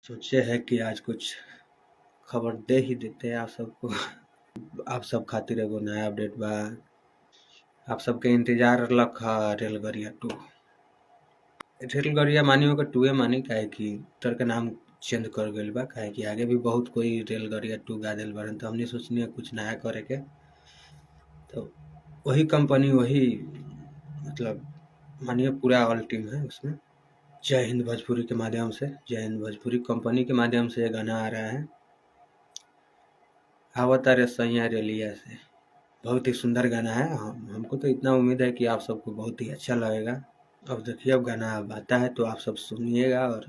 सोचे है कि आज कुछ खबर दे ही देते हैं आप सबको। आप सब खातिर एगो नया अपडेट बा। आप सबके इंतजार रख रेलगाड़िया 2। रेलगाड़िया मानी होगा 2 मानी काहे कि तर के नाम चेंज कर गइल बा, काहे कि आगे भी बहुत कोई रेलगाड़िया 2 गा दिल बारन, तो हमने सोचनी है कुछ नया करे के। तो वही कंपनी वही मतलब मानिए पूरा ऑल टीम है उसमें। जय हिंद भोजपुरी के माध्यम से, जय हिंद भोजपुरी कंपनी के माध्यम से ये गाना आ रहा है। आवता रे सैया रेलिया से। बहुत ही सुंदर गाना है। हमको तो इतना उम्मीद है कि आप सबको बहुत ही अच्छा लगेगा। अब देखिए, अब गाना अब आता है तो आप सब सुनिएगा और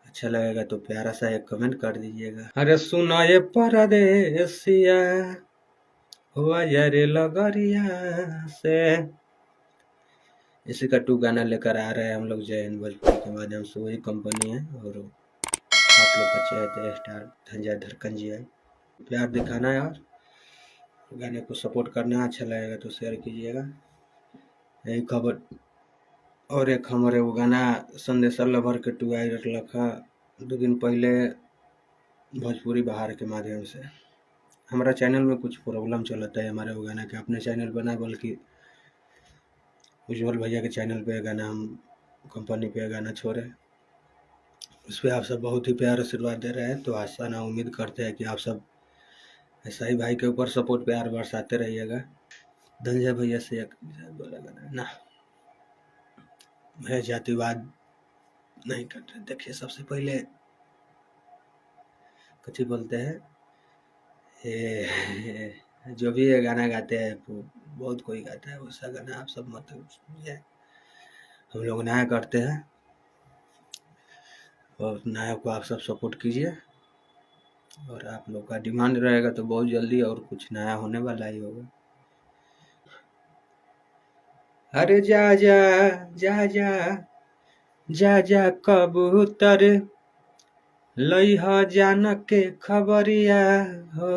अच्छा लगेगा तो प्यारा सा एक कमेंट कर दीजिएगा। अरे सुनो ये परदेसिया हुआ यारे लगरिया से। इसी का 2 गाना लेकर आ रहे हैं हम लोग जय हिंद भोजपुरी के माध्यम से। वही कंपनी है और आप लोग का चाहते स्टार धंजा धड़कन जी है। प्यार दिखाना है और गाने को सपोर्ट करना। अच्छा लगेगा तो शेयर कीजिएगा। यही खबर। और एक हमारे वो गाना संदेशा लवर के 2 आई रखा 2 दिन पहले भोजपुरी बाहर के माध्यम से। हमारा चैनल में कुछ प्रॉब्लम चलता है हमारे वो गाना के। अपने चैनल पर ना बल्कि उज्जवल भैया के चैनल पे गाना हम कंपनी पे गाना छोड़े। उस पर आप सब बहुत ही प्यार आशीर्वाद दे रहे हैं, तो आशा ना उम्मीद करते हैं कि आप सब ऐसा ही भाई के ऊपर सपोर्ट प्यार बरसाते रहिएगा। धनंजय भैया से एक बोला गाना ना, मैं जातिवाद नहीं करते। देखिए, सबसे पहले कथी बोलते हैं ये जो भी ये गाना गाते हैं वो बहुत कोई गाता है, वैसा गाना आप सब मत सुनिए। हम लोग नया करते हैं और नया को आप सब सपोर्ट कीजिए। और आप लोग का डिमांड रहेगा तो बहुत जल्दी और कुछ नया होने वाला ही होगा। अरे जा जा जा जा जा जा कबूतर लई ह जान के खबरिया हो।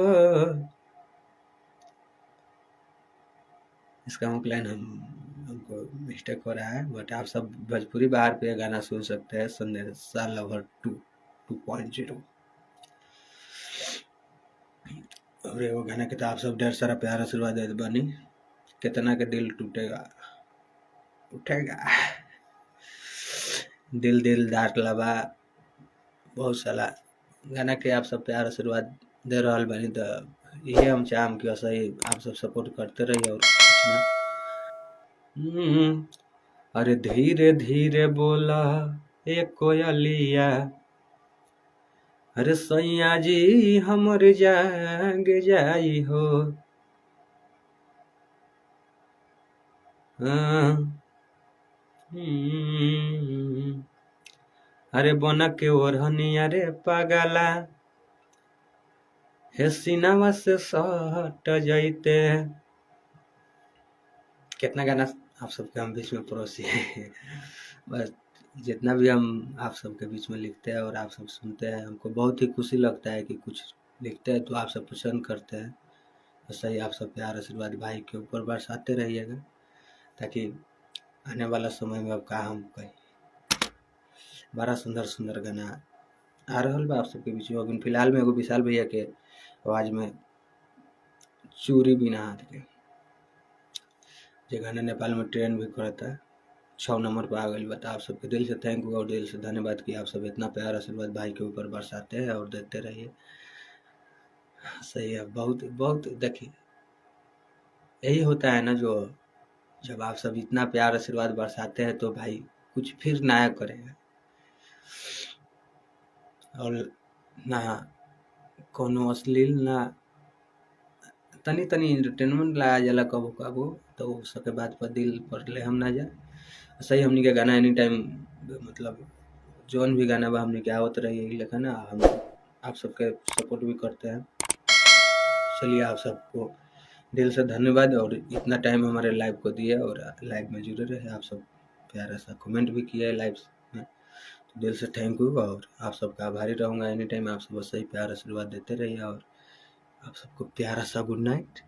इसका लाइन हमको मिस्टेक हो रहा है, बट आप सब भोजपुरी बाहर पे गाना सुन सकते हैं। संदेशा लवर 2.0 और वो गाना के तो आप सब ढेर सारा प्यार आशीर्वाद देते बनी। कितना के दिल टूटेगा उठेगा। दिल दिल दाट लबा बहुत सारा गाना के आप सब प्यार आशीर्वाद दे रहा बनी, तो ये हम चाहम कि ऐसा ही आप सब सपोर्ट करते रहिए और कुछ ना। अरे धीरे धीरे बोला ए कोयलिया, अरे सैया जी हमर जाग जाई हो। अरे बन के ओढ़निया रे पगला, हे सीनावा से सट जाइते। कितना गाना आप सबके हम बीच में परोसी है। बस जितना भी हम आप सबके बीच में लिखते हैं और आप सब सुनते हैं, हमको बहुत ही खुशी लगता है कि कुछ लिखते हैं तो आप सब पसंद करते हैं। वैसा ही आप सब प्यार आशीर्वाद भाई के ऊपर बरसाते रहिएगा, ताकि आने वाला समय में अब का हम कहीं बड़ा सुंदर सुंदर गाना आ रहा बा आप सबके बीच में। अभी फिलहाल में एगो विशाल भैया के आवाज़ में चूरी बिना हाथ के जो गाना नेपाल में ट्रेंड भी करता है, 6 नंबर पर आ गई। बता आप सबके दिल से थैंक यू और दिल से धन्यवाद कि आप सब इतना प्यार आशीर्वाद भाई के ऊपर बरसाते हैं और देते रहिए। सही है। बहुत बहुत देखिए, यही होता है ना, जो जब आप सब इतना प्यार आशीर्वाद बरसाते हैं तो भाई कुछ फिर नया करेगा। और ना कोनो अश्लील ना तनी तनी इंटरटेनमेंट लाया जाला कबो कबो, तो उसके बाद पर दिल पर ले हम ना जा। सही हमनी के गाना एनी टाइम मतलब जौन भी गाना बा हमनी के आवत रही यही लेखा ना, हम आप सबके सपोर्ट भी करते हैं। चलिए, आप सबको दिल से धन्यवाद और इतना टाइम हमारे लाइव को दिए और लाइव में जुड़े रहे। आप सब प्यारा सा कमेंट भी किया है लाइव में, तो दिल से थैंक यू और आप सबका आभारी रहूँगा। एनी टाइम आप सब सही प्यार आशीर्वाद देते रहिए और आप सबको प्यारा सा गुड नाइट।